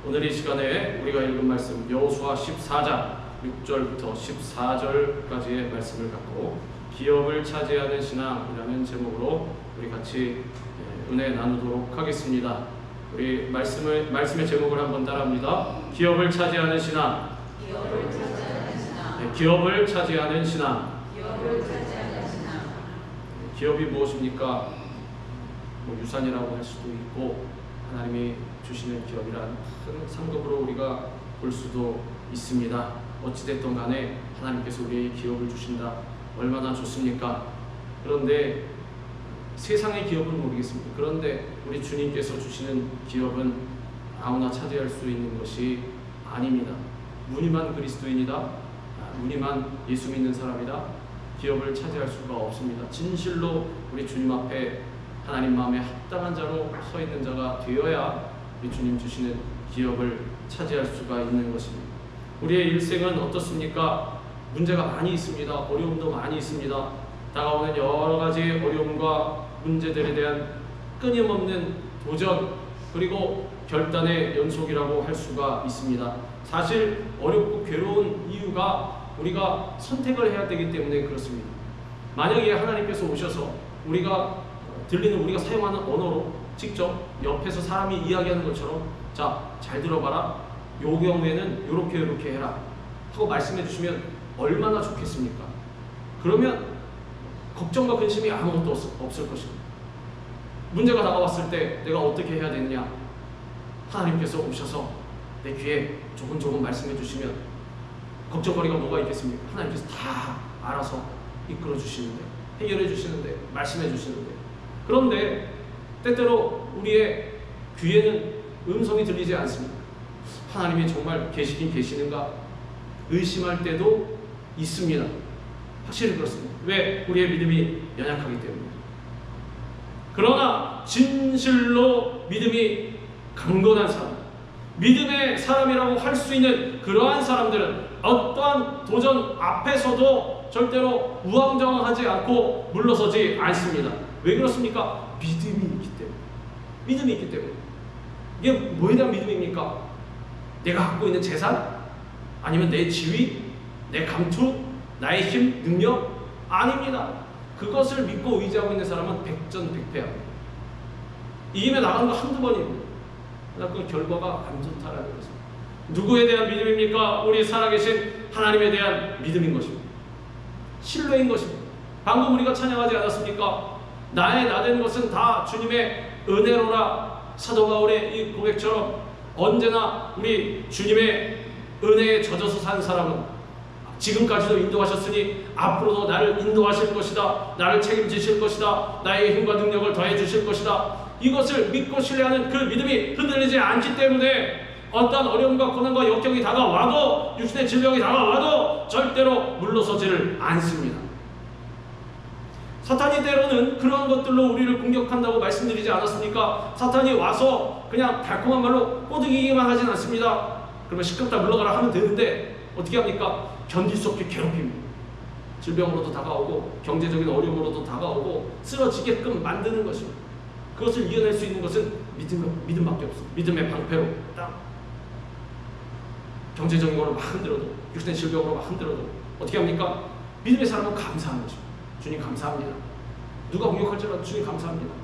오늘 이 시간에 우리가 읽은 말씀 여호수아 14장 6절부터 14절까지의 말씀을 갖고 기업을 차지하는 신앙이라는 제목으로 우리 같이 은혜 나누도록 하겠습니다. 우리 말씀의 제목을 한번 따라합니다. 기업을 차지하는 신앙. 기업을 차지하는 신앙. 기업이 무엇입니까? 유산이라고 할 수도 있고 하나님이 주시는 기업이란 큰 상급으로 우리가 볼 수도 있습니다. 어찌됐든 간에 하나님께서 우리에게 기업을 주신다. 얼마나 좋습니까? 그런데 세상의 기업은 모르겠습니다. 그런데 우리 주님께서 주시는 기업은 아무나 차지할 수 있는 것이 아닙니다. 무늬만 그리스도인이다, 무늬만 예수 믿는 사람이다, 기업을 차지할 수가 없습니다. 진실로 우리 주님 앞에 하나님 마음에 합당한 자로 서 있는 자가 되어야 우리 주님 주시는 기업을 차지할 수가 있는 것입니다. 우리의 일생은 어떻습니까? 문제가 많이 있습니다. 어려움도 많이 있습니다. 다가오는 여러 가지 어려움과 문제들에 대한 끊임없는 도전 그리고 결단의 연속이라고 할 수가 있습니다. 사실 어렵고 괴로운 이유가 우리가 선택을 해야 되기 때문에 그렇습니다. 만약에 하나님께서 오셔서 우리가 사용하는 언어로 직접 옆에서 사람이 이야기하는 것처럼 자, 잘 들어봐라. 요 경우에는 요렇게 해라 하고 말씀해 주시면 얼마나 좋겠습니까? 그러면 걱정과 근심이 아무것도 없을 것입니다. 문제가 다가왔을 때 내가 어떻게 해야 되느냐? 하나님께서 오셔서 내 귀에 조금 말씀해 주시면 걱정거리가 뭐가 있겠습니까? 하나님께서 다 알아서 이끌어 주시는데, 해결해 주시는데, 말씀해 주시는데, 그런데 때때로 우리의 귀에는 음성이 들리지 않습니다. 하나님이 정말 계시긴 계시는가 의심할 때도 있습니다. 확실히 그렇습니다. 왜? 우리의 믿음이 연약하기 때문입니다. 그러나 진실로 믿음이 강건한 사람, 믿음의 사람이라고 할 수 있는 그러한 사람들은 어떠한 도전 앞에서도 절대로 우왕좌왕하지 않고 물러서지 않습니다. 왜 그렇습니까? 믿음이 있기 때문에. 믿음이 있기 때문에. 이게 뭐에 대한 믿음입니까? 내가 갖고 있는 재산? 아니면 내 지위? 내 감투? 나의 힘? 능력? 아닙니다. 그것을 믿고 의지하고 있는 사람은 백전백패합니다. 이기며 나간 거 한두 번입니다. 그러나 그 결과가 안 좋다라는 것입니다. 누구에 대한 믿음입니까? 우리 살아계신 하나님에 대한 믿음인 것입니다. 신뢰인 것입니다. 방금 우리가 찬양하지 않았습니까? 나의 나된 것은 다 주님의 은혜로라. 사도 바울의 이 고백처럼 언제나 우리 주님의 은혜에 젖어서 산 사람은 지금까지도 인도하셨으니 앞으로도 나를 인도하실 것이다. 나를 책임지실 것이다. 나의 힘과 능력을 더해 주실 것이다. 이것을 믿고 신뢰하는 그 믿음이 흔들리지 않기 때문에 어떤 어려움과 고난과 역경이 다가와도, 육신의 질병이 다가와도 절대로 물러서지를 않습니다. 사탄이 때로는 그런 것들로 우리를 공격한다고 말씀드리지 않았습니까? 사탄이 와서 그냥 달콤한 말로 꼬드기기만 하진 않습니다. 그러면 시끄럽다 물러가라 하면 되는데 어떻게 합니까? 견딜 수 없게 괴롭힙니다. 질병으로도 다가오고 경제적인 어려움으로도 다가오고 쓰러지게끔 만드는 것입니다. 그것을 이겨낼 수 있는 것은 믿음밖에 없습니다. 믿음의 방패로 딱 경제적인 걸로 막 흔들어도, 육신의 질병으로 막 흔들어도 어떻게 합니까? 믿음의 사람은 감사하는 것입니다. 주님 감사합니다. 누가 공격할지라도 주님 감사합니다.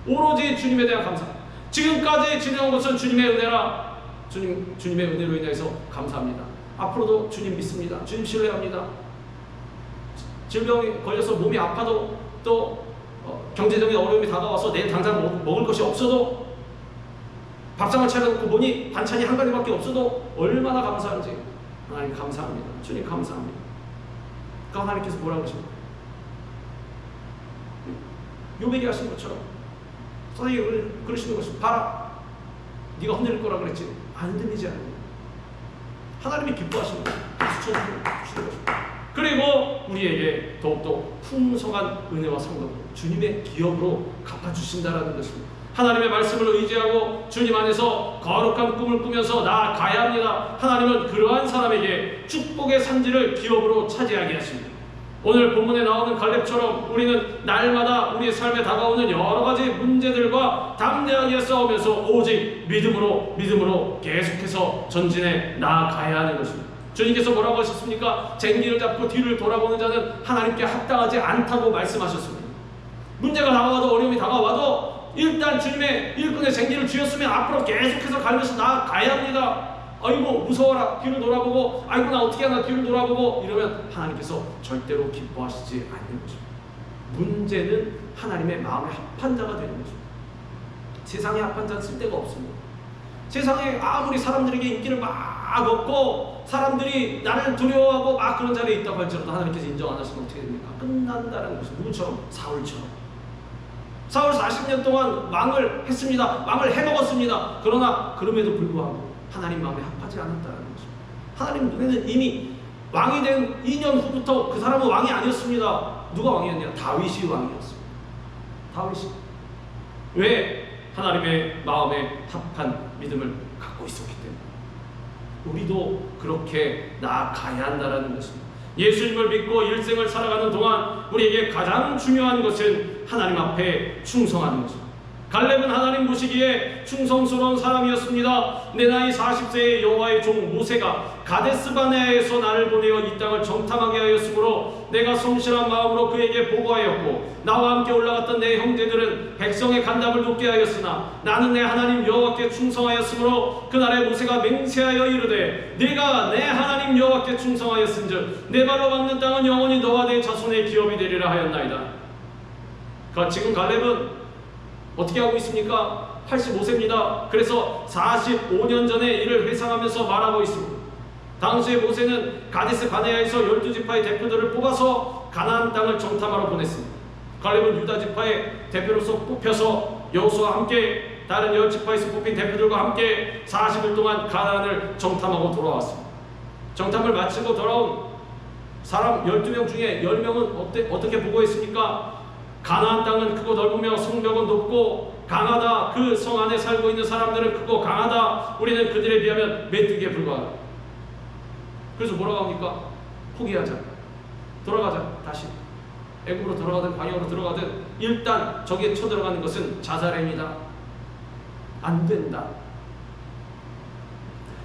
오로지 주님에 대한 감사. 지금까지 지내온 것은 주님의 은혜라. 주님의 은혜로 인해서 감사합니다. 앞으로도 주님 믿습니다. 주님 신뢰합니다. 질병이 걸려서 몸이 아파도 또 경제적인 어려움이 다가와서 내일 당장 먹을 것이 없어도 밥상을 차려놓고 보니 반찬이 한 가지밖에 없어도 얼마나 감사한지. 하나님 감사합니다. 주님 감사합니다. 그러니까 하나님께서 뭐라고 하십니까? 요백이 하신 것처럼 선생님이 그러시는 것이 봐라. 네가 흔들릴 거라 그랬지. 안 흔들리지 않아요. 하나님이 기뻐하시는 것입니다. 박수 쳐주시는 것입니다. 그리고 우리에게 더욱더 풍성한 은혜와 상급을 주님의 기업으로 갚아주신다라는 것입니다. 하나님의 말씀을 의지하고 주님 안에서 거룩한 꿈을 꾸면서 나아가야 합니다. 하나님은 그러한 사람에게 축복의 산지를 기업으로 차지하게 하십니다. 오늘 본문에 나오는 갈렙처럼 우리는 날마다 우리의 삶에 다가오는 여러 가지 문제들과 담대하게 싸우면서 오직 믿음으로 계속해서 전진해 나아가야 하는 것입니다. 주님께서 뭐라고 하셨습니까? 쟁기를 잡고 뒤를 돌아보는 자는 하나님께 합당하지 않다고 말씀하셨습니다. 문제가 다가와도 어려움이 다가와도 일단 주님의 일꾼의 쟁기를 쥐었으면 앞으로 계속해서 가면서 나아가야 합니다. 아이고 무서워라 뒤를 돌아보고 아이고 나 어떻게 하나 뒤를 돌아보고 이러면 하나님께서 절대로 기뻐하시지 않는 것입니다. 문제는 하나님의 마음에 합한 자가 되는 것입니다. 세상에 합한 자는 쓸데가 없습니다. 세상에 아무리 사람들에게 인기를 막 얻고 사람들이 나를 두려워하고 막 그런 자리에 있다고 할지라도 하나님께서 인정 안 하시면 어떻게 됩니까? 끝난다는 것입니다. 누구처럼? 사울처럼. 사울 40년 동안 왕을 했습니다. 왕을 해먹었습니다. 그러나 그럼에도 불구하고 하나님 마음에 합하지 않았다는 것입니다. 하나님 눈에는 이미 왕이 된 2년 후부터 그 사람은 왕이 아니었습니다. 누가 왕이었냐? 다윗이 왕이었습니다. 다윗이. 왜? 하나님의 마음에 합한 믿음을 갖고 있었기 때문에. 우리도 그렇게 나아가야 한다는 것입니다. 예수님을 믿고 일생을 살아가는 동안 우리에게 가장 중요한 것은 하나님 앞에 충성하는 것입니다. 갈렙은 하나님 보시기에 충성스러운 사람이었습니다. 내 나이 40세의 여호와의 종 모세가 가데스바네아에서 나를 보내어 이 땅을 정탐하게 하였으므로 내가 성실한 마음으로 그에게 보고하였고 나와 함께 올라갔던 내 형제들은 백성의 간담을 높게 하였으나 나는 내 하나님 여호와께 충성하였으므로 그날에 모세가 맹세하여 이르되 네가 내 하나님 여호와께 충성하였은즉 내 발로 밟는 땅은 영원히 너와 내 자손의 기업이 되리라 하였나이다. 지금 갈렙은 어떻게 하고 있습니까? 85세입니다. 그래서 45년 전에 이를 회상하면서 말하고 있습니다. 당시에 모세는 가데스 바네아에서 12지파의 대표들을 뽑아서 가나안 땅을 정탐하러 보냈습니다. 갈렙은 유다 지파의 대표로서 뽑혀서 여호수아와 함께 다른 10지파에서 뽑힌 대표들과 함께 40일 동안 가나안을 정탐하고 돌아왔습니다. 정탐을 마치고 돌아온 사람 12명 중에 10명은 어떻게 보고했습니까? 가나안 땅은 크고 넓으며 성벽은 높고 강하다. 그 성 안에 살고 있는 사람들은 크고 강하다. 우리는 그들에 비하면 메뚜기에 불과하다. 그래서 뭐라고 합니까? 포기하자. 돌아가자. 다시 애굽으로 돌아가든 광야로 들어가든 일단 저기에 쳐들어가는 것은 자살행위다. 안 된다.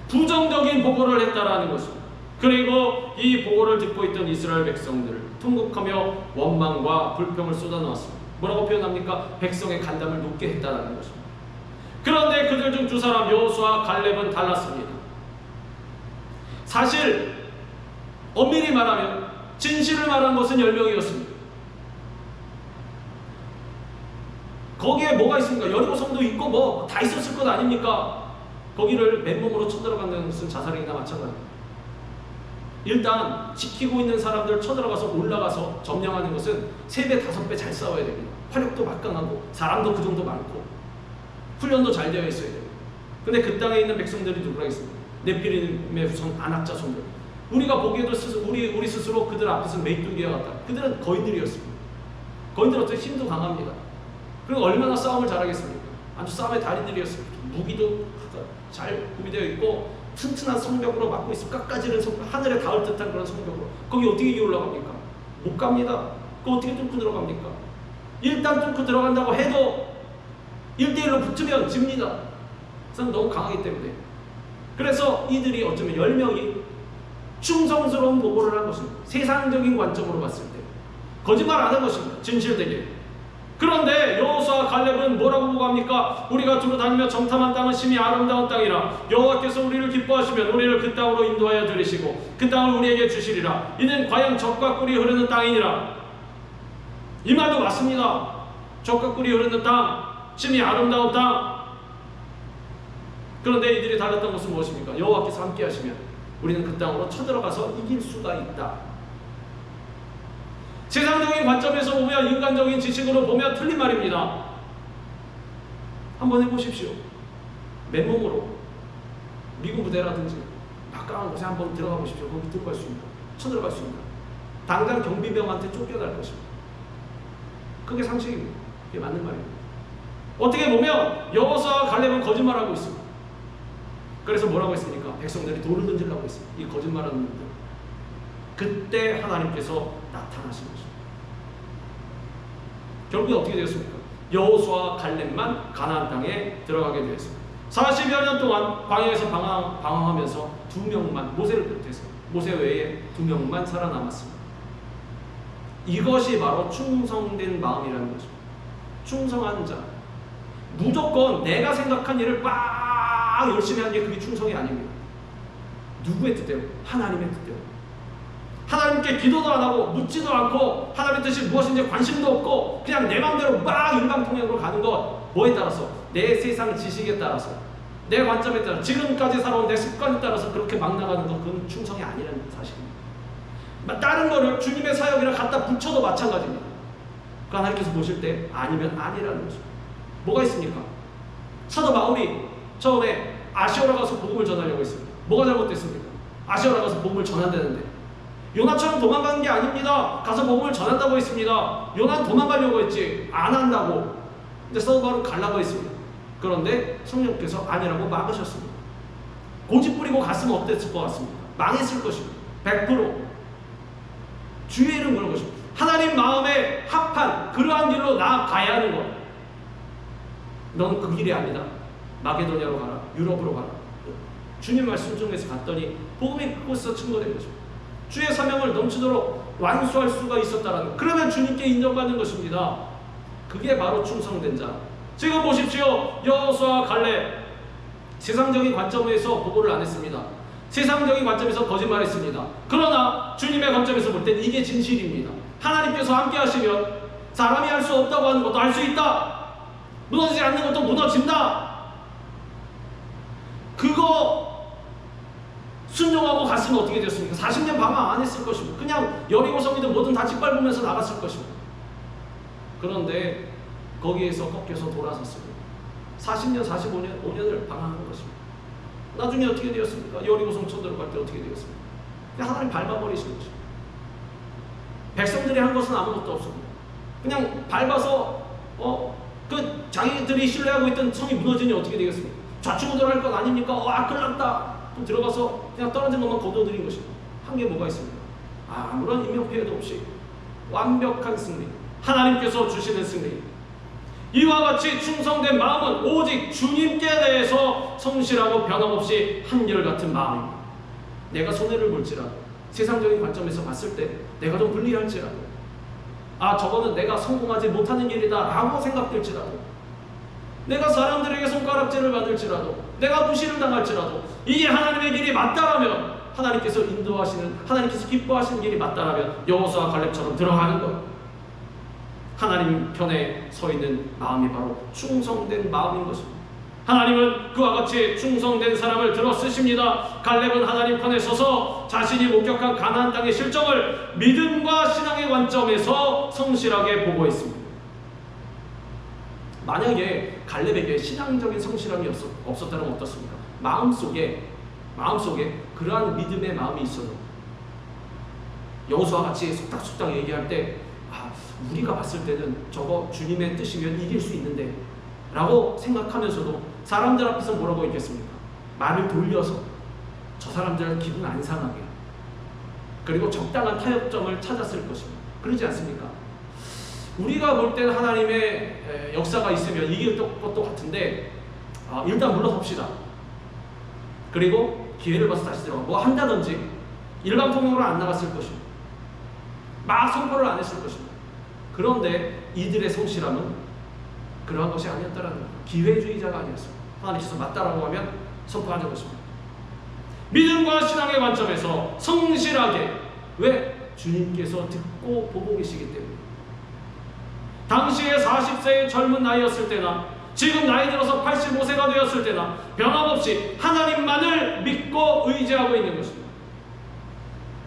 부정적인 보고를 했다라는 것입니다. 그리고 이 보고를 듣고 있던 이스라엘 백성들 통곡하며 원망과 불평을 쏟아놓았습니다. 뭐라고 표현합니까? 백성의 간담을 높게 했다는 것입니다. 그런데 그들 중 두 사람 여호수아와 갈렙은 달랐습니다. 사실 엄밀히 말하면 진실을 말한 것은 10명이었습니다. 거기에 뭐가 있습니까? 여리고성도 있고 뭐 다 있었을 것 아닙니까? 거기를 맨몸으로 쳐들어가는 것은 자살행위나 마찬가지입니다. 일단 지키고 있는 사람들 쳐들어가서 올라가서 점령하는 것은 3배, 5배 잘 싸워야 됩니다. 화력도 막강하고 사람도 그 정도 많고 훈련도 잘 되어 있어야 됩니다. 근데 그 땅에 있는 백성들이 누구라겠습니까? 네피림의 후손 안악자 손들. 우리가 보기에도 우리 스스로 그들 앞에서 메뚜기와 같다. 그들은 거인들이었습니다. 거인들은 어떻게 힘도 강합니다. 그리고 얼마나 싸움을 잘하겠습니까? 아주 싸움의 달인들이었습니다. 무기도 잘 구비되어 있고 튼튼한 성벽으로 막고 있어. 깎아지는 성벽, 하늘에 닿을 듯한 그런 성벽으로. 거기 어떻게 이겨 올라갑니까? 못 갑니다. 그거 어떻게 뚫고 들어갑니까? 일단 뚫고 들어간다고 해도 1대1로 붙으면 집니다. 그래서 너무 강하기 때문에. 그래서 이들이 어쩌면 10명이 충성스러운 보고를 한 것입니다. 세상적인 관점으로 봤을 때 거짓말 안 한 것입니다. 진실되게. 그런데 여호수아와 갈렙은 뭐라고 보고합니까? 우리가 두루 다니며 정탐한 땅은 심히 아름다운 땅이라 여호와께서 우리를 기뻐하시면 우리를 그 땅으로 인도하여 들이시고 그 땅을 우리에게 주시리라. 이는 과연 젖과 꿀이 흐르는 땅이니라. 이 말도 맞습니다. 젖과 꿀이 흐르는 땅, 심히 아름다운 땅. 그런데 이들이 달랐던 것은 무엇입니까? 여호와께서 함께 하시면 우리는 그 땅으로 쳐들어가서 이길 수가 있다. 세상적인 관점에서 보면, 인간적인 지식으로 보면 틀린 말입니다. 한번 해보십시오. 맨몸으로 미군 부대라든지 막강한 곳에 한번 들어가 보십시오. 거기 들어갈 수 있다. 쳐들어갈 수 있다. 당장 경비병한테 쫓겨날 것입니다. 그게 상식입니다. 그게 맞는 말입니다. 어떻게 보면 여호수아와 갈렙은 거짓말하고 있습니다. 그래서 뭐라고 했습니까? 백성들이 돌을 던지려고 했습니다. 이 거짓말하는 놈들. 그때 하나님께서 나타나신 것입니다. 결국에 어떻게 되었습니까? 여호수아와 갈렙만 가나안 땅에 들어가게 되었습니다. 40여 년 동안 광야에서 방황하면서 2명만, 모세를 비롯해서 모세 외에 2명만 살아남았습니다. 이것이 바로 충성된 마음이라는 것입니다. 충성하는 자, 무조건 내가 생각한 일을 막 열심히 하는 게 그게 충성이 아닙니다. 누구의 뜻대로? 하나님의 뜻대로. 하나님께 기도도 안 하고 묻지도 않고 하나님의 뜻이 무엇인지 관심도 없고 그냥 내 마음대로 막 일방통행으로 가는 것, 뭐에 따라서? 내 세상 지식에 따라서, 내 관점에 따라서, 지금까지 살아온 내 습관에 따라서 그렇게 막 나가는 것, 그건 충성이 아니라는 사실입니다. 다른 거를 주님의 사역이랑 갖다 붙여도 마찬가지입니다. 그 하나님께서 보실 때 아니면 아니라는 것입니다. 뭐가 있습니까? 사도 바울이 처음에 아시아로 가서 복음을 전하려고 했습니다. 뭐가 잘못됐습니까? 아시아로 가서 복음을 전한다는데 요나처럼 도망가는 게 아닙니다. 가서 복음을 전한다고 했습니다. 요나는 도망가려고 했지 안 한다고. 근데 사도 바울은 가려고 했습니다. 그런데 성령께서 아니라고 막으셨습니다. 고집 부리고 갔으면 어땠을 것 같습니까? 망했을 것입니다. 100%. 주의 이름 그런 것입니다. 하나님 마음에 합한 그러한 길로 나아가야 하는 것. 넌 그 길이 아니다. 마게도냐로 가라. 유럽으로 가라. 주님 말씀 중에서 갔더니 복음이 그곳에서 증거된 것입니다. 주의 사명을 넘치도록 완수할 수가 있었다라는, 그러면 주님께 인정받는 것입니다. 그게 바로 충성된 자. 지금 보십시오. 여호수아와 갈렙, 세상적인 관점에서 보고를 안 했습니다. 세상적인 관점에서 거짓말했습니다. 그러나 주님의 관점에서 볼 땐 이게 진실입니다. 하나님께서 함께 하시면 사람이 할 수 없다고 하는 것도 할 수 있다. 무너지지 않는 것도 무너진다. 그거 순종하고 갔으면 어떻게 됐습니까? 40년 방황 안 했을 것입니다. 그냥 여리고성이든 뭐든 다 짓밟으면서 나갔을 것입니다. 그런데 거기에서 꺾여서 돌아섰습니다. 40년, 45년을 방황한 것입니다. 나중에 어떻게 되었습니까? 여리고성 쳐들어갈 때 어떻게 되었습니까? 그냥 하나님 밟아버리신 것입니다. 백성들이 한 것은 아무것도 없습니다. 그냥 밟아서 그 자기들이 신뢰하고 있던 성이 무너지니 어떻게 되겠습니까? 좌충우돌할 것 아닙니까? 끌렸다. 또 들어가서 그냥 떨어진 것만 거둬들인 것입니다. 한 게 뭐가 있습니까? 아무런 인명피해도 없이 완벽한 승리, 하나님께서 주시는 승리. 이와 같이 충성된 마음은 오직 주님께 대해서 성실하고 변함없이 한결같은 마음입니다. 내가 손해를 볼지라도, 세상적인 관점에서 봤을 때 내가 좀 불리할지라도, 저거는 내가 성공하지 못하는 일이다 라고 생각될지라도, 내가 사람들에게 손가락질을 받을지라도, 내가 무시를 당할지라도, 이게 하나님의 길이 맞다라면, 하나님께서 인도하시는, 하나님께서 기뻐하시는 길이 맞다라면 여호수아와 갈렙처럼 들어가는 것. 하나님 편에 서 있는 마음이 바로 충성된 마음인 것입니다. 하나님은 그와 같이 충성된 사람을 들어 쓰십니다. 갈렙은 하나님 편에 서서 자신이 목격한 가나안 땅의 실정을 믿음과 신앙의 관점에서 성실하게 보고했습니다. 만약에 갈렙에게 신앙적인 성실함이 없었다면 어떻습니까? 마음속에 그러한 믿음의 마음이 있어도 여호수아와 같이 속닥속닥 얘기할 때 우리가 봤을 때는 저거 주님의 뜻이면 이길 수 있는데 라고 생각하면서도 사람들 앞에서 뭐라고 했겠습니까? 말을 돌려서 저 사람들은 기분 안 상하게, 그리고 적당한 타협점을 찾았을 것입니다. 그러지 않습니까? 우리가 볼 때는 하나님의 역사가 있으면 이길 것도 같은데 일단 물러섭시다. 그리고 기회를 봐서 다시 들어가 뭐 한다든지 일방통행으로 안 나갔을 것입니다. 막 선포를 안 했을 것입니다. 그런데 이들의 성실함은 그러한 것이 아니었다라는 거예요. 기회주의자가 아니었습니다. 하나님께서 맞다라고 하면 선포하는 것입니다. 믿음과 신앙의 관점에서 성실하게, 왜? 주님께서 듣고 보고 계시기 때문에. 당시에 40세의 젊은 나이였을 때나 지금 나이 들어서 85세가 되었을 때나 변함없이 하나님만을 믿고 의지하고 있는 것입니다.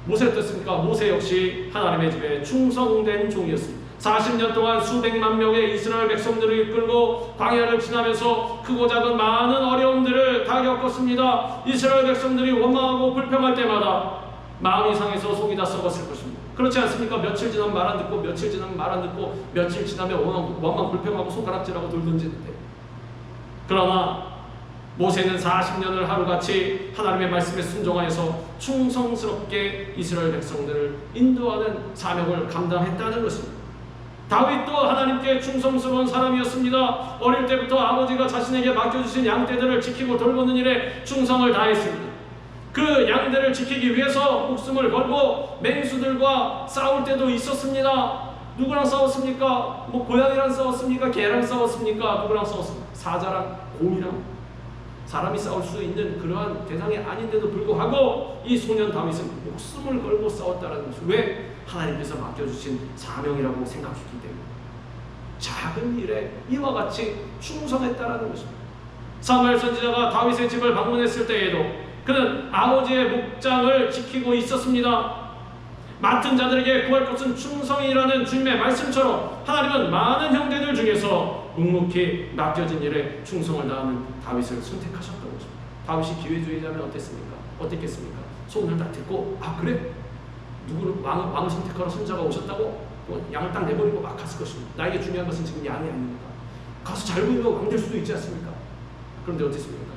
모세 어떻습니까? 모세 역시 하나님의 집에 충성된 종이었습니다. 40년 동안 수백만 명의 이스라엘 백성들을 이끌고 광야를 지나면서 크고 작은 많은 어려움들을 다 겪었습니다. 이스라엘 백성들이 원망하고 불평할 때마다 마음이 상해서 속이 다 썩었을 것입니다. 그렇지 않습니까? 며칠 지나면 말 안 듣고, 며칠 지나면 말 안 듣고, 며칠 지나면 원망 불평하고 손가락질하고 돌 던지는데, 그러나 모세는 40년을 하루같이 하나님의 말씀에 순종하여서 충성스럽게 이스라엘 백성들을 인도하는 사명을 감당했다는 것입니다. 다윗도 하나님께 충성스러운 사람이었습니다. 어릴 때부터 아버지가 자신에게 맡겨주신 양떼들을 지키고 돌보는 일에 충성을 다했습니다. 그 양떼를 지키기 위해서 목숨을 걸고 맹수들과 싸울 때도 있었습니다. 누구랑 싸웠습니까? 고양이랑 싸웠습니까? 개랑 싸웠습니까? 누구랑 싸웠습니까? 사자랑 곰이랑. 사람이 싸울 수 있는 그러한 대상이 아닌데도 불구하고 이 소년 다윗은 목숨을 걸고 싸웠다는 것이 왜? 하나님께서 맡겨주신 사명이라고 생각했기 때문에 작은 일에 이와 같이 충성했다는 것입니다. 사무엘 선지자가 다윗의 집을 방문했을 때에도 그는 아버지의 목장을 지키고 있었습니다. 맡은 자들에게 구할 것은 충성이라는 주님의 말씀처럼 하나님은 많은 형제들 중에서 묵묵히 맡겨진 일에 충성을 다하는 다윗을 선택하셨던 것입니다. 다윗이 기회주의자면 어땠겠습니까? 소문을 딱 듣고 그래? 누구를 왕을 선택하러 선자가 오셨다고? 양을 딱 내버리고 막 갔을 것입니다. 나에게 중요한 것은 지금 양이 아닙니다. 가서 잘 보이면 왕 될 수도 있지 않습니까? 그런데 어떻습니까?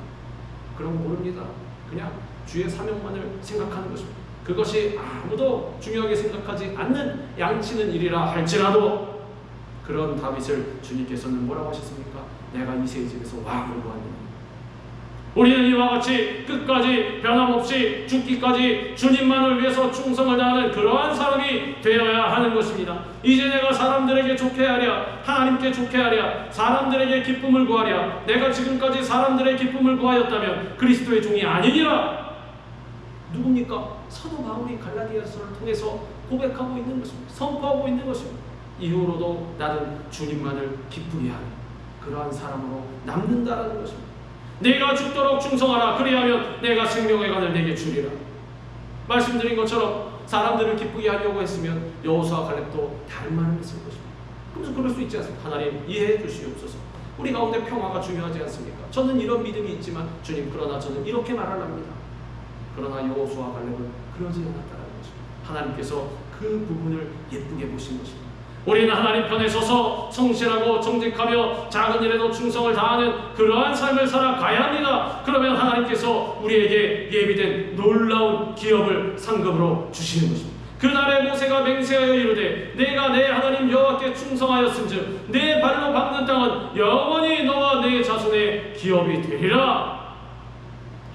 그런 거 모릅니다. 그냥 주의 사명만을 생각하는 것입니다. 그것이 아무도 중요하게 생각하지 않는 양치는 일이라 할지라도 그런 다윗을 주님께서는 뭐라고 하셨습니까? 내가 이새의 집에서 왕을 보았느니. 우리는 이와 같이 끝까지 변함없이 죽기까지 주님만을 위해서 충성을 다하는 그러한 사람이 되어야 하는 것입니다. 이제 내가 사람들에게 좋게 하랴, 하나님께 좋게 하랴, 사람들에게 기쁨을 구하랴. 내가 지금까지 사람들의 기쁨을 구하였다면 그리스도의 종이 아니니라. 누굽니까? 사도 바울이 갈라디아서를 통해서 고백하고 있는 것입니다. 선포하고 있는 것입니다. 이후로도 나는 주님만을 기쁘게 하는 그러한 사람으로 남는다라는 것입니다. 내가 죽도록 충성하라. 그리하면 내가 생명의 간을 내게 주리라. 말씀드린 것처럼 사람들을 기쁘게 하려고 했으면 여호수아 갈렙도 다른 말을 했을 것입니다. 그래서 그럴 수 있지 않습니까? 하나님 이해해 주시옵소서. 우리 가운데 평화가 중요하지 않습니까? 저는 이런 믿음이 있지만 주님 그러나 저는 이렇게 말하랍니다. 그러나 여호수아 갈렙은 그러지 않았다는 것입니다. 하나님께서 그 부분을 예쁘게 보신 것입니다. 우리는 하나님 편에 서서 성실하고 정직하며 작은 일에도 충성을 다하는 그러한 삶을 살아가야 합니다. 그러면 하나님께서 우리에게 예비된 놀라운 기업을 상급으로 주시는 것입니다. 그날에 모세가 맹세하여 이르되 내가 내 하나님 여호와께 충성하였은즉 내 발로 밟는 땅은 영원히 너와 내 자손의 기업이 되리라.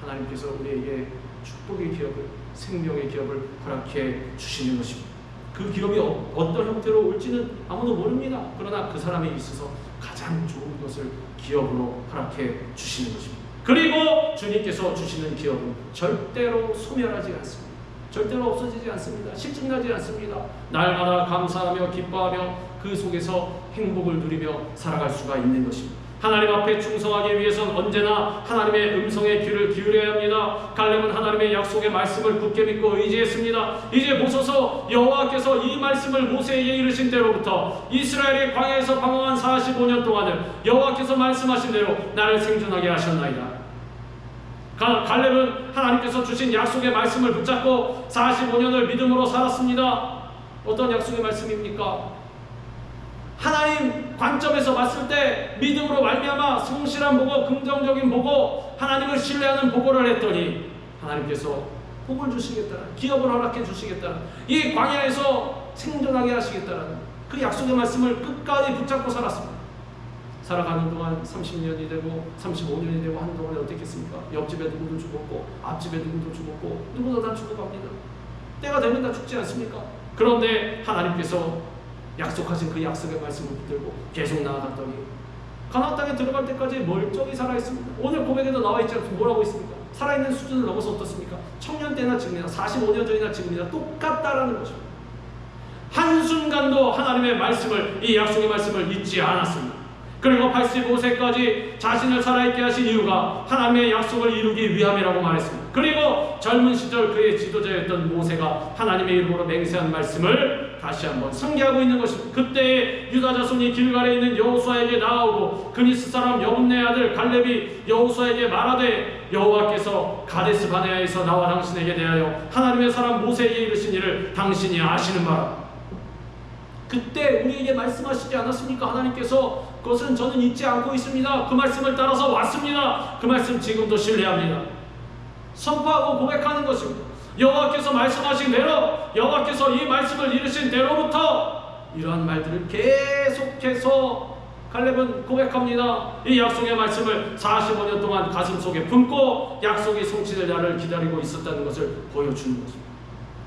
하나님께서 우리에게 축복의 기업을, 생명의 기업을 허락해 주시는 것입니다. 그 기업이 어떤 형태로 올지는 아무도 모릅니다. 그러나 그 사람에 있어서 가장 좋은 것을 기업으로 허락해 주시는 것입니다. 그리고 주님께서 주시는 기업은 절대로 소멸하지 않습니다. 절대로 없어지지 않습니다. 실증나지 않습니다. 날마다 감사하며 기뻐하며 그 속에서 행복을 누리며 살아갈 수가 있는 것입니다. 하나님 앞에 충성하기 위해서는 언제나 하나님의 음성에 귀를 기울여야 합니다. 갈렙은 하나님의 약속의 말씀을 굳게 믿고 의지했습니다. 이제 보소서 여호와께서 이 말씀을 모세에게 이르신 때로부터 이스라엘이 광야에서 방황한 45년 동안을 여호와께서 말씀하신 대로 나를 생존하게 하셨나이다. 갈렙은 하나님께서 주신 약속의 말씀을 붙잡고 45년을 믿음으로 살았습니다. 어떤 약속의 말씀입니까? 하나님 관점에서 봤을 때 믿음으로 말미암아 성실한 보고 긍정적인 보고 하나님을 신뢰하는 보고를 했더니 하나님께서 복을 주시겠다는, 기업을 허락해 주시겠다는, 이 광야에서 생존하게 하시겠다는 그 약속의 말씀을 끝까지 붙잡고 살았습니다. 살아가는 동안 30년이 되고 35년이 되고 한동안에 어떻겠습니까? 옆집에 누구도 죽었고 앞집에 누구도 죽었고 누구도 다 죽어갑니다. 때가 되면 다 죽지 않습니까? 그런데 하나님께서 약속하신 그 약속의 말씀을 붙들고 계속 나아갔더니 가나안 땅에 들어갈 때까지 멀쩡히 살아있습니다. 오늘 고백에도 나와있지 않고 뭐라고 있습니까? 살아있는 수준을 넘어서 어떻습니까? 청년 때나 지금이나 45년 전이나 지금이나 똑같다라는 것입니다. 한순간도 하나님의 말씀을, 이 약속의 말씀을 잊지 않았습니다. 그리고 85세까지 자신을 살아있게 하신 이유가 하나님의 약속을 이루기 위함이라고 말했습니다. 그리고 젊은 시절 그의 지도자였던 모세가 하나님의 이름으로 맹세한 말씀을 다시 한번 상기하고 있는 것입니다. 그때 유다 자손이 길갈에 있는 여호수아에게 나아오고 그니스 사람 여분네 아들 갈렙이 여호수아에게 말하되 여호와께서 가데스 바네아에서 나와 당신에게 대하여 하나님의 사람 모세에게 이르신 일을 당신이 아시는 바라. 그 그때 우리에게 말씀하시지 않았습니까? 하나님께서 그것은 저는 잊지 않고 있습니다. 그 말씀을 따라서 왔습니다. 그 말씀 지금도 신뢰합니다. 선포하고 고백하는 것입니다. 여호와께서 말씀하신 대로, 여호와께서 이 말씀을 이루신 대로부터 이러한 말들을 계속해서 갈렙은 고백합니다. 이 약속의 말씀을 45년 동안 가슴속에 품고 약속이 성취될 날을 기다리고 있었다는 것을 보여주는 것입니다.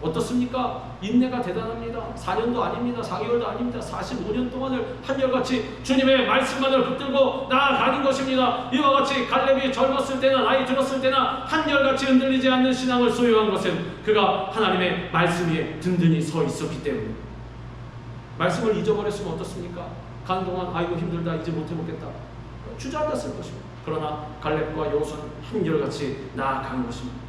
어떻습니까? 인내가 대단합니다. 4년도 아닙니다. 4개월도 아닙니다. 45년 동안을 한결같이 주님의 말씀만을 붙들고 나아가는 것입니다. 이와 같이 갈렙이 젊었을 때나 나이 들었을 때나 한결같이 흔들리지 않는 신앙을 소유한 것은 그가 하나님의 말씀 위에 든든히 서 있었기 때문입니다. 말씀을 잊어버렸으면 어떻습니까? 가는 동안 아이고 힘들다, 이제 못해먹겠다, 주저앉았을 것입니다. 그러나 갈렙과 여호수아는 한결같이 나아간 것입니다.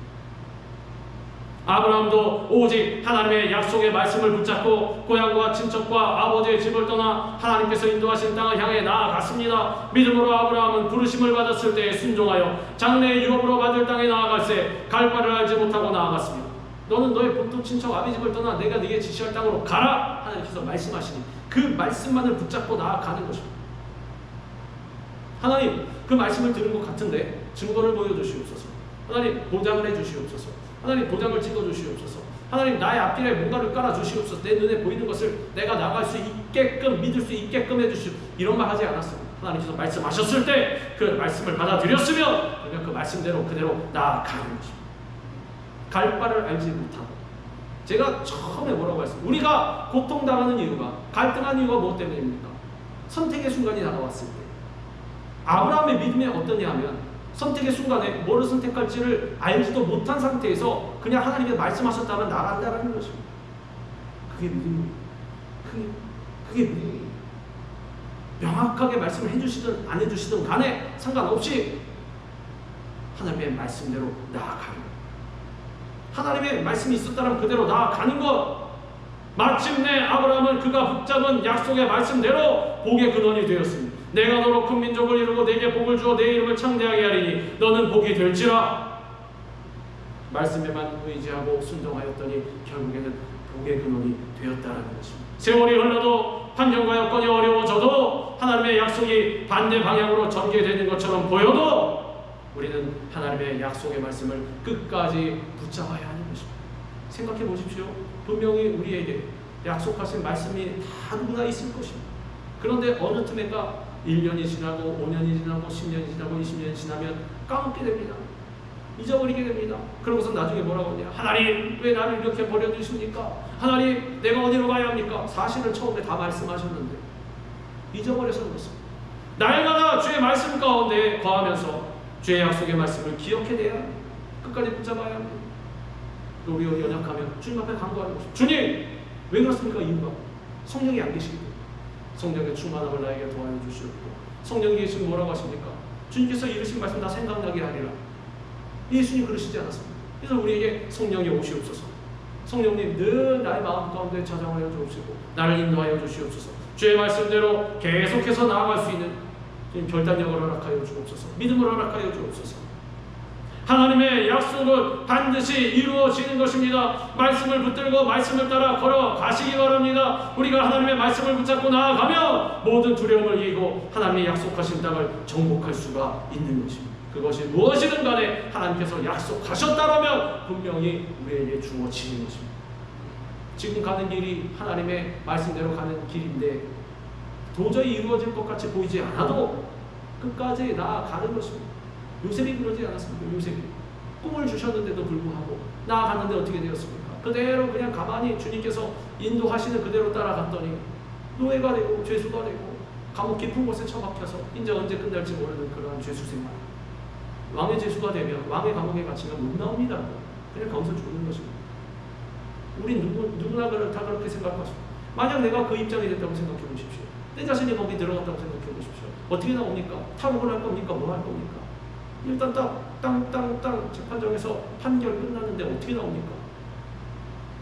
아브라함도 오직 하나님의 약속의 말씀을 붙잡고 고향과 친척과 아버지의 집을 떠나 하나님께서 인도하신 땅을 향해 나아갔습니다. 믿음으로 아브라함은 부르심을 받았을 때에 순종하여 장래의 유업으로 받을 땅에 나아갈새 갈 바를 알지 못하고 나아갔습니다. 너는 너의 본토 친척 아비 집을 떠나 내가 네게 지시할 땅으로 가라. 하나님께서 말씀하시니 그 말씀만을 붙잡고 나아가는 것입니다. 하나님, 그 말씀을 들은 것 같은데 증거를 보여주시옵소서. 하나님, 보장을 해주시옵소서. 하나님, 도장을 찍어주시옵소서. 하나님, 나의 앞길에 뭔가를 깔아주시옵소서. 내 눈에 보이는 것을 내가 나갈 수 있게끔, 믿을 수 있게끔 해주시옵소서. 이런 말 하지 않았습니다. 하나님께서 말씀하셨을 때 그 말씀을 받아들였으면 그냥 그 말씀대로 그대로 나아가는 것입니다. 갈 바를 알지 못하고. 제가 처음에 뭐라고 했습니다. 우리가 고통당하는 이유가, 갈등한 이유가 무엇 때문입니까? 선택의 순간이 다가왔을 때. 아브라함의 믿음이 어떠냐 하면 선택의 순간에 뭐를 선택할지를 알지도 못한 상태에서 그냥 하나님께서 말씀하셨다면 나간다는 것입니다. 그게 믿음입니다. 그게 믿음입니다. 명확하게 말씀을 해주시든 안 해주시든 간에 상관없이 하나님의 말씀대로 나아가는 것. 하나님의 말씀이 있었다면 그대로 나아가는 것. 마침내 아브라함은 그가 붙잡은 약속의 말씀대로 복의 근원이 되었습니다. 내가 너로 큰 민족을 이루고 내게 복을 주어 내 이름을 창대하게 하리니 너는 복이 될지라. 말씀에만 의지하고 순종하였더니 결국에는 복의 근원이 되었다는 것입니다. 세월이 흘러도 환경과 여건이 어려워져도 하나님의 약속이 반대 방향으로 전개되는 것처럼 보여도 우리는 하나님의 약속의 말씀을 끝까지 붙잡아야 하는 것입니다. 생각해 보십시오. 분명히 우리에게 약속하신 말씀이 다 누구나 있을 것입니다. 그런데 어느 틈엔가 1년이 지나고 5년이 지나고 10년이 지나고 20년이 지나면 까먹게 됩니다. 잊어버리게 됩니다. 그러고서 나중에 뭐라고 하냐. 하나님, 왜 나를 이렇게 버려두십니까? 하나님, 내가 어디로 가야 합니까? 사실은 처음에 다 말씀하셨는데 잊어버려서 그렇습니다. 날마다 주의 말씀 가운데 거하면서 주의 약속의 말씀을 기억해내야 합니다. 끝까지 붙잡아야 합니다. 우리가 연약하면 주님 앞에 간구하는 것입니다. 주님, 왜 그렇습니까? 이유가 성령이 안 계시기 때문에. 성령의 충만함을 나에게 도와여 주시옵고. 성령이 지금 뭐라고 하십니까? 주님께서 이르신 말씀 다 생각나게 하리라. 예수님 그러시지 않았습니까? 그래서 우리에게 성령이 오시옵소서. 성령님 늘 나의 마음 가운데 찾아와여 주옵시고 나를 인도하여 주시옵소서. 주의 말씀대로 계속해서 나아갈 수 있는 결단력을 허락하여 주옵소서. 믿음을 허락하여 주옵소서. 하나님의 약속은 반드시 이루어지는 것입니다. 말씀을 붙들고 말씀을 따라 걸어가시기 바랍니다. 우리가 하나님의 말씀을 붙잡고 나아가면 모든 두려움을 이기고 하나님의 약속하신 땅을 정복할 수가 있는 것입니다. 그것이 무엇이든 간에 하나님께서 약속하셨다면 분명히 우리에게 주어지는 것입니다. 지금 가는 길이 하나님의 말씀대로 가는 길인데 도저히 이루어질 것 같이 보이지 않아도 끝까지 나아가는 것입니다. 요셉이 그러지 않았습니까? 요셉이 꿈을 주셨는데도 불구하고 나아갔는데 어떻게 되었습니까? 그대로 그냥 가만히 주님께서 인도하시는 그대로 따라갔더니 노예가 되고 죄수가 되고 감옥 깊은 곳에 처박혀서 이제 언제 끝날지 모르는 그러한 죄수 생활. 왕의 죄수가 되면 왕의 감옥에 갇히면 못 나옵니다. 그냥 거기서 죽는 것입니다. 우리 누구나 다 그렇게 생각하십시오. 만약 내가 그 입장이 됐다고 생각해 보십시오. 내 자신이 거기 들어갔다고 생각해 보십시오. 어떻게 나옵니까? 탈옥을 할 겁니까? 뭐 할 겁니까? 일단 땅 재판정에서 판결 끝났는데 어떻게 나옵니까?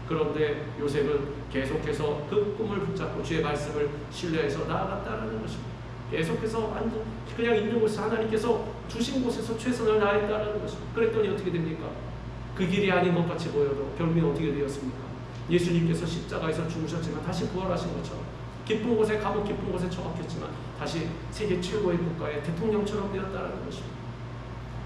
그런데 요셉은 계속해서 그 꿈을 붙잡고 주의 말씀을 신뢰해서 나아갔다는 것입니다. 계속해서 그냥 있는 곳에서 하나님께서 주신 곳에서 최선을 다했다는 것입니다. 그랬더니 어떻게 됩니까? 그 길이 아닌 것 같이 보여도 결국엔 어떻게 되었습니까? 예수님께서 십자가에서 죽으셨지만 다시 부활하신 것처럼 기쁜 곳에 감옥 깊은 곳에 처박혔지만 다시 세계 최고의 국가의 대통령처럼 되었다는 것입니다.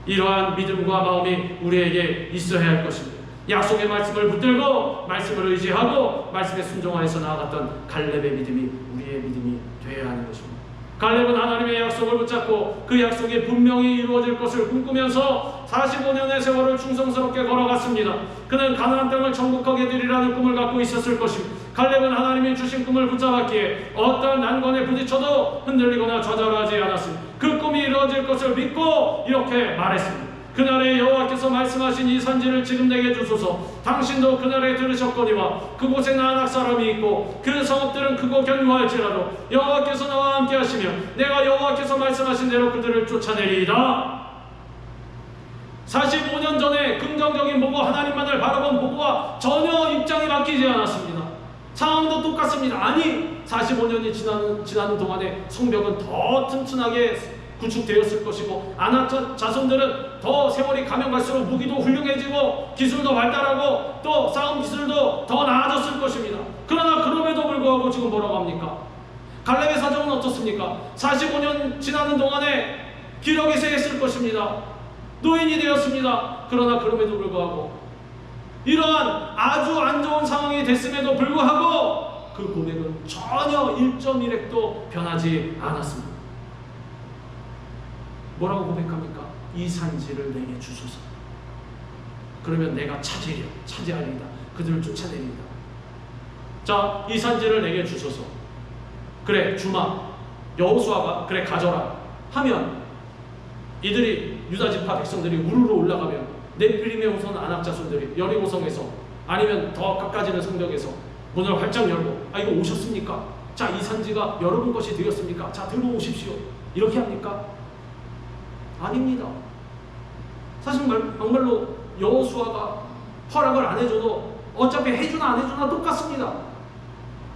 이러한 믿음과 마음이 우리에게 있어야 할 것입니다. 약속의 말씀을 붙들고 말씀을 의지하고 말씀에 순종하여서 나아갔던 갈렙의 믿음이 우리의 믿음이 되어야 하는 것입니다. 갈렙은 하나님의 약속을 붙잡고 그 약속이 분명히 이루어질 것을 꿈꾸면서 45년의 세월을 충성스럽게 걸어갔습니다. 그는 가나안 땅을 정복하게 되리라는 꿈을 갖고 있었을 것입니다. 갈렙은 하나님이 주신 꿈을 붙잡았기에 어떠한 난관에 부딪혀도 흔들리거나 좌절하지 않았습니다. 그 꿈이 이루어질 것을 믿고 이렇게 말했습니다. 그날에 여호와께서 말씀하신 이 산지를 지금 내게 주소서. 당신도 그날에 들으셨거니와 그곳에 아낙 사람이 있고 그 성읍들은 크고 견고할지라도 여호와께서 나와 함께 하시며 내가 여호와께서 말씀하신 대로 그들을 쫓아내리이다. 45년 전에 긍정적인 보고 하나님만을 바라본 보고와 전혀 입장이 바뀌지 않았습니다. 상황도 똑같습니다. 아니 45년이 지나는 동안에 성벽은 더 튼튼하게 구축되었을 것이고 아낙 자손들은 더 세월이 가면 갈수록 무기도 훌륭해지고 기술도 발달하고 또 싸움 기술도 더 나아졌을 것입니다. 그러나 그럼에도 불구하고 지금 뭐라고 합니까? 갈렙의 사정은 어떻습니까? 45년 지나는 동안에 기력이 쇠했을 것입니다. 노인이 되었습니다. 그러나 그럼에도 불구하고 이러한 아주 안 좋은 상황이 됐음에도 불구하고 그 고백은 전혀 1.1핵도 변하지 않았습니다. 뭐라고 고백합니까? 이 산지를 내게 주소서. 그러면 내가 차지하리이다. 그들을 쫓아내리이다. 자, 이 산지를 내게 주소서. 그래, 주마. 여호수아가 그래 가져라 하면 이들이 유다 지파 백성들이 우르르 올라가면 네필림의 후손 아낙 자손들이 여리고성에서 아니면 더 가까지는 성벽에서 문을 활짝 열고 이거 오셨습니까? 자, 이 산지가 여러분 것이 되었습니까? 자, 들어오십시오. 이렇게 합니까? 아닙니다. 사실 막말로 여호수아가 허락을 안 해줘도 어차피 해주나 안 해주나 똑같습니다.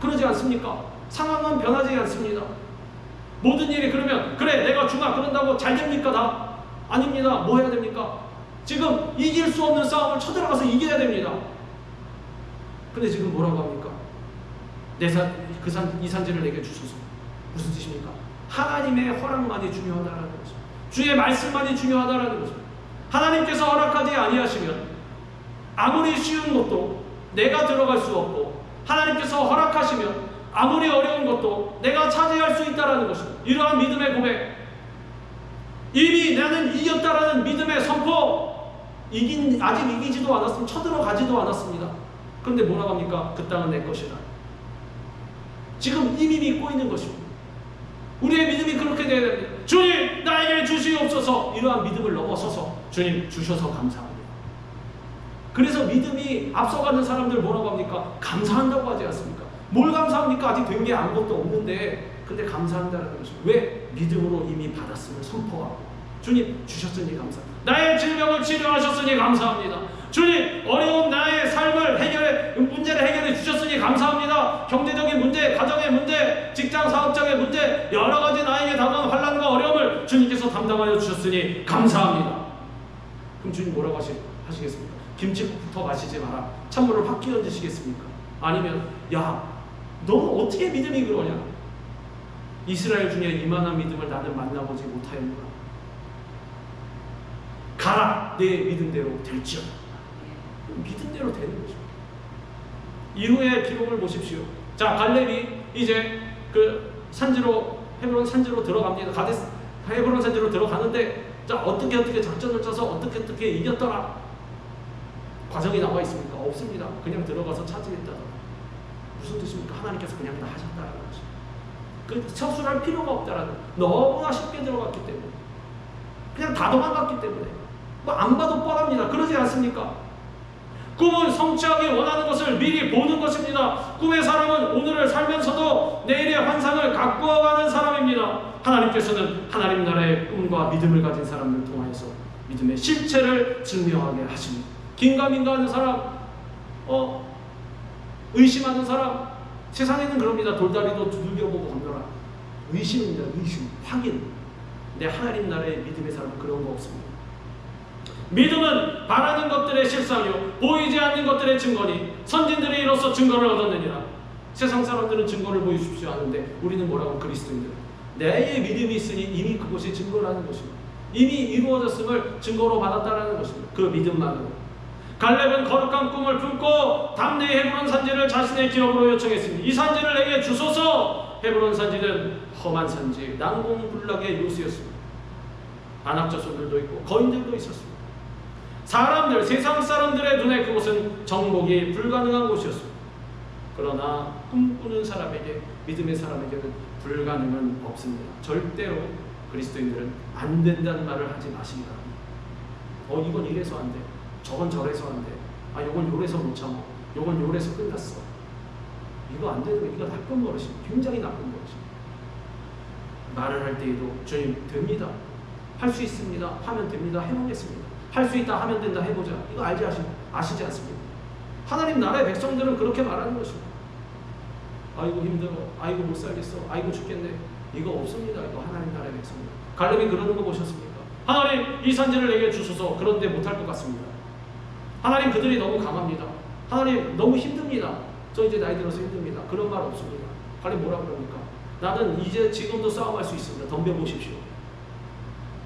그러지 않습니까? 상황은 변하지 않습니다. 모든 일이 그러면 그래 내가 주마 그런다고 잘 됩니까 다? 아닙니다. 뭐 해야 됩니까? 지금 이길 수 없는 싸움을 쳐들어가서 이겨야 됩니다. 근데 지금 뭐라고 합니까? 이 산지를 내게 주소서. 무슨 뜻입니까? 하나님의 허락만이 중요하다라는 거죠. 주의 말씀만이 중요하다라는 거죠. 하나님께서 허락하지 아니하시면 아무리 쉬운 것도 내가 들어갈 수 없고 하나님께서 허락하시면 아무리 어려운 것도 내가 차지할 수 있다라는 것입니다. 이러한 믿음의 고백, 이미 나는 이겼다라는 믿음의 선포, 아직 이기지도 않았으면 쳐들어가지도 않았습니다. 그런데 뭐라고 합니까? 그 땅은 내 것이다. 지금 이미 믿고 있는 것입니다. 우리의 믿음이 그렇게 되어야 됩니다. 주님 나에게 주시옵소서. 이러한 믿음을 넘어서서 주님 주셔서 감사합니다. 그래서 믿음이 앞서가는 사람들 뭐라고 합니까? 감사한다고 하지 않습니까? 뭘 감사합니까? 아직 된 게 아무것도 없는데 근데 감사한다는 것입니다. 왜? 믿음으로 이미 받았음을 선포하고 주님 주셨으니 감사합니다. 나의 질병을 치료하셨으니 감사합니다. 주님 어려운 나의 삶을 문제를 해결해 주셨으니 감사합니다. 경제적인 문제, 가정의 문제, 직장 사업장의 문제, 여러 가지 나에게 다가온 환난과 어려움을 주님께서 담당하여 주셨으니 감사합니다. 그럼 주님 뭐라고 하시겠습니까? 김치국부터 마시지 마라. 찬물을 확 끼얹으시겠습니까? 아니면 야 너 어떻게 믿음이 그러냐? 이스라엘 중에 이만한 믿음을 나는 만나보지 못하였노라. 가라 내 믿음대로 될지어다. 믿음대로 되는 거죠. 이후의 기록을 보십시오. 자, 갈렙이 이제 그 산지로 헤브론 산지로 들어갑니다. 헤브론 산지로 들어가는데 자 어떻게 작전을 짜서 어떻게 이겼더라. 과정이 나와 있습니까? 없습니다. 그냥 들어가서 차지했다. 무슨 뜻입니까? 하나님께서 그냥 다 하셨다는 거죠. 그 서술할 필요가 없다라는, 너무나 쉽게 들어갔기 때문에, 그냥 다 도망갔기 때문에 뭐 안 봐도 뻔합니다. 그러지 않습니까? 꿈은 성취하기 원하는 것을 미리 보는 것입니다. 꿈의 사람은 오늘을 살면서도 내일의 환상을 가꾸어가는 사람입니다. 하나님께서는 하나님 나라의 꿈과 믿음을 가진 사람을 통하여서 믿음의 실체를 증명하게 하십니다. 긴가민가하는 사람, 의심하는 사람, 세상에는 그럽니다. 돌다리도 두들겨보고 건너라. 의심입니다. 의심, 확인. 근데 하나님 나라의 믿음의 사람은 그런 거 없습니다. 믿음은 바라는 것들의 실상이요 보이지 않는 것들의 증거니 선진들이 이로써 증거를 얻었느니라. 세상 사람들은 증거를 보여주십시오 하는데 우리는 뭐라고? 그리스도인들 내의 믿음이 있으니 이미 그것이 증거라는 것입니다. 이미 이루어졌음을 증거로 받았다라는 것입니다. 그 믿음만으로. 갈렙은 거룩한 꿈을 품고 담대히 헤브론 산지를 자신의 기업으로 요청했습니다. 이 산지를 내게 주소서. 헤브론 산지는 험한 산지, 난공불락의 요새였습니다. 안악자손들도 있고 거인들도 있었습니다. 사람들, 세상 사람들의 눈에 그곳은 정복이 불가능한 곳이었습니다. 그러나 꿈꾸는 사람에게, 믿음의 사람에게는 불가능은 없습니다. 절대로 그리스도인들은 안 된다는 말을 하지 마시기 바랍니다. 이건 이래서 안 돼. 저건 저래서 안 돼. 요건 요래서 못 참아. 요건 요래서 끝났어. 이거 안 되는 거, 이거 나쁜 버릇입니다. 굉장히 나쁜 버릇입니다. 말을 할 때에도 주님 됩니다. 할 수 있습니다. 하면 됩니다. 해보겠습니다. 할 수 있다 하면 된다 해보자. 이거 아시지 않습니까? 하나님 나라의 백성들은 그렇게 말하는 것입니다. 아이고 힘들어. 아이고 못 살겠어. 아이고 죽겠네. 이거 없습니다. 이거 하나님 나라의 백성들. 갈렙이 그러는 거 보셨습니까? 하나님 이 산지를 내게 주소서. 그런데 못할 것 같습니다. 하나님 그들이 너무 강합니다. 하나님 너무 힘듭니다. 저 이제 나이 들어서 힘듭니다. 그런 말 없습니다. 갈렙 뭐라 그럽니까? 나는 이제 지금도 싸움할 수 있습니다. 덤벼보십시오.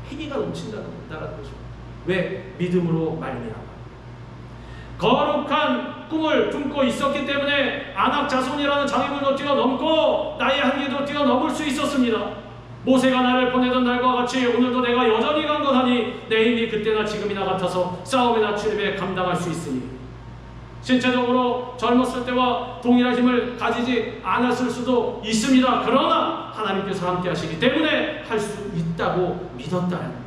희기가 넘친다는 것입니다. 왜? 믿음으로 말미암아. 거룩한 꿈을 품고 있었기 때문에 안악 자손이라는 장애물도 뛰어넘고 나의 한계도 뛰어넘을 수 있었습니다. 모세가 나를 보내던 날과 같이 오늘도 내가 여전히 강건하니 내 힘이 그때나 지금이나 같아서 싸움이나 출입에 감당할 수 있으니. 신체적으로 젊었을 때와 동일한 힘을 가지지 않았을 수도 있습니다. 그러나 하나님께서 함께 하시기 때문에 할 수 있다고 믿었다는 거죠.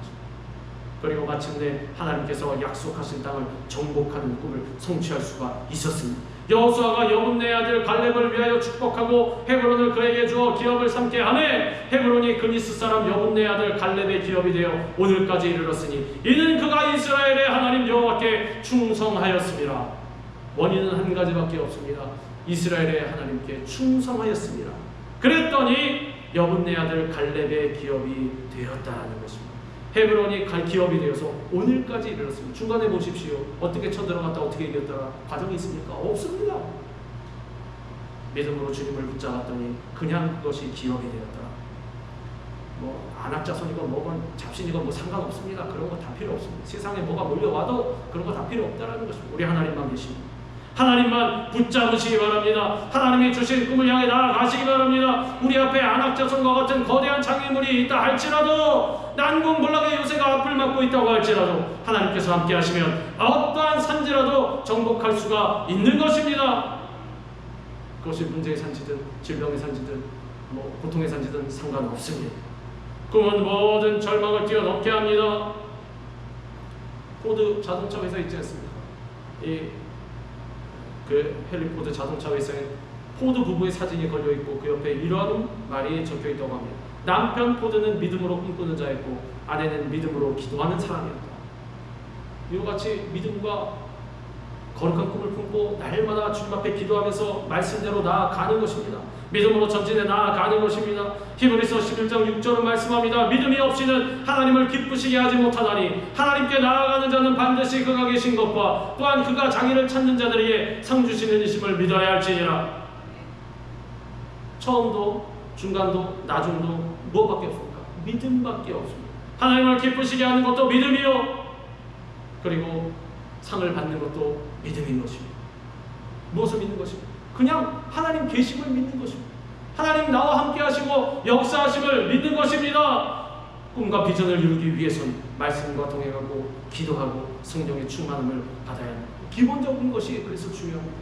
그리고 마침내 하나님께서 약속하신 땅을 정복하는 꿈을 성취할 수가 있었습니다. 여호수아가 여분네 아들 갈렙을 위하여 축복하고 헤브론을 그에게 주어 기업을 삼게 하매 헤브론이 그니스 사람 여분네 아들 갈렙의 기업이 되어 오늘까지 이르렀으니 이는 그가 이스라엘의 하나님 여호와께 충성하였습니다. 원인은 한 가지밖에 없습니다. 이스라엘의 하나님께 충성하였습니다. 그랬더니 여분네 아들 갈렙의 기업이 되었다는 것입니다. 헤브론이 기업이 되어서 오늘까지 이르렀습니다. 중간에 보십시오. 어떻게 쳐들어갔다 어떻게 이겼다가 과정이 있습니까? 없습니다. 믿음으로 주님을 붙잡았더니 그냥 그것이 기업이 되었더라. 안악자손이건 뭐건 잡신이건 상관없습니다. 그런 거 다 필요 없습니다. 세상에 뭐가 몰려와도 그런 거 다 필요 없다라는 것입니다. 우리 하나님만 계십니다. 하나님만 붙잡으시기 바랍니다. 하나님이 주신 꿈을 향해 나아가시기 바랍니다. 우리 앞에 안악자손과 같은 거대한 장애물이 있다 할지라도, 난공불락의 요새가 앞을 막고 있다고 할지라도 하나님께서 함께 하시면 어떠한 산지라도 정복할 수가 있는 것입니다. 그것이 문제의 산지든 질병의 산지든 고통의 산지든 상관없습니다. 꿈은 모든 절망을 뛰어넘게 합니다. 포드 자동차 회사 있지 않습니까? 헨리 포드 자동차 회사에 포드 부부의 사진이 걸려있고 그 옆에 이러한 말이 적혀있다고 합니다. 남편 포드는 믿음으로 꿈꾸는 자였고 아내는 믿음으로 기도하는 사람이었다. 이와 같이 믿음과 거룩한 꿈을 품고 날마다 주님 앞에 기도하면서 말씀대로 나아가는 것입니다. 믿음으로 전진해 나아가는 것입니다. 히브리서 11장 6절은 말씀합니다. 믿음이 없이는 하나님을 기쁘시게 하지 못하다니 하나님께 나아가는 자는 반드시 그가 계신 것과 또한 그가 자기를 찾는 자들에게 상 주시는 이심을 믿어야 할지니라. 처음도 중간도 나중도 무엇밖에 없습니까? 믿음밖에 없습니다. 하나님을 기쁘시게 하는 것도 믿음이요, 그리고 상을 받는 것도 믿음인 것입니다. 무엇을 믿는 것입니까? 그냥 하나님 계심을 믿는 것입니다. 하나님 나와 함께 하시고 역사하심을 믿는 것입니다. 꿈과 비전을 이루기 위해서는 말씀과 동행하고 기도하고 성령의 충만함을 받아야 합니다. 기본적인 것이 그래서 중요합니다.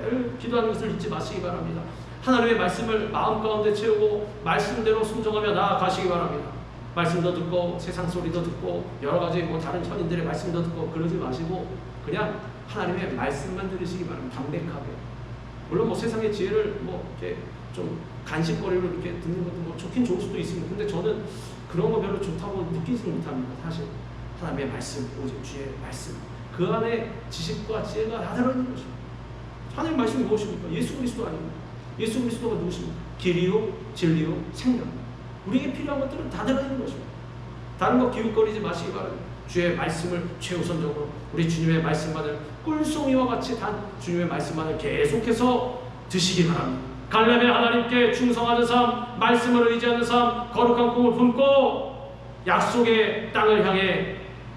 늘 기도하는 것을 잊지 마시기 바랍니다. 하나님의 말씀을 마음 가운데 채우고 말씀대로 순종하며 나아가시기 바랍니다. 말씀도 듣고 세상 소리도 듣고 여러 가지 다른 현인들의 말씀도 듣고 그러지 마시고 그냥 하나님의 말씀만 들으시기 바랍니다. 담백하게. 물론 세상의 지혜를 이렇게 좀 간식거리로 이렇게 듣는 것도 좋긴 좋을 수도 있습니다. 근데 저는 그런 거 별로 좋다고 느끼지는 못합니다. 사실 하나님의 말씀, 오직 주의 말씀, 그 안에 지식과 지혜가 다 들어있는 것입니다. 하나님의 말씀이 무엇입니까? 예수 그리스도 아닙니까? 예수 그리스도가 누구십니까? 길이요, 진리요, 생명. 우리에게 필요한 것들은 다 들어있는 것입니다. 다른 거 기웃거리지 마시기 바랍니다. 주의 말씀을 최우선적으로, 우리 주님의 말씀만을 꿀송이와 같이 단 주님의 말씀만을 계속해서 드시기 바랍니다. 갈렙의 하나님께 충성하는 삶, 말씀을 의지하는 삶, 거룩한 꿈을 품고 약속의 땅을 향해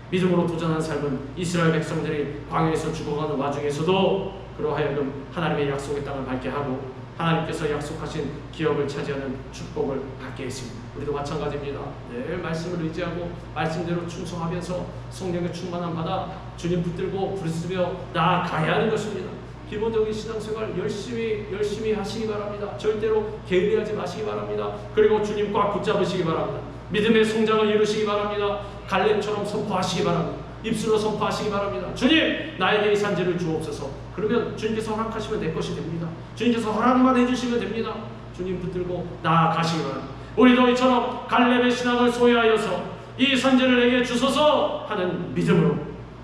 믿음으로 도전하는 삶은 이스라엘 백성들이 광야에서 죽어가는 와중에서도 그러하여금 하나님의 약속의 땅을 밟게 하고 하나님께서 약속하신 기업을 차지하는 축복을 받게 했습니다. 우리도 마찬가지입니다. 늘 말씀을 의지하고 말씀대로 충성하면서 성령의 충만함 받아 주님 붙들고 부르짖으며 나아가야 하는 것입니다. 기본적인 신앙생활 열심히 하시기 바랍니다. 절대로 게으르하지 마시기 바랍니다. 그리고 주님 꽉 붙잡으시기 바랍니다. 믿음의 성장을 이루시기 바랍니다. 갈렙처럼 선포하시기 바랍니다. 입술로 선포하시기 바랍니다. 주님, 나에게 이 산지를 주옵소서. 그러면 주님께서 허락하시면 내 것이 됩니다. 주님께서 허락만 해주시면 됩니다. 주님 붙들고 나아가시기 바랍니다. 우리도 이처럼 갈렙의 신앙을 소유하여서 이 산지를 내게 주소서 하는 믿음으로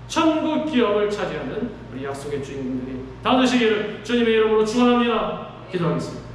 천국 기업을 차지하는 우리 약속의 주인공들이 다 되시기를 주님의 이름으로 축원합니다. 기도하겠습니다.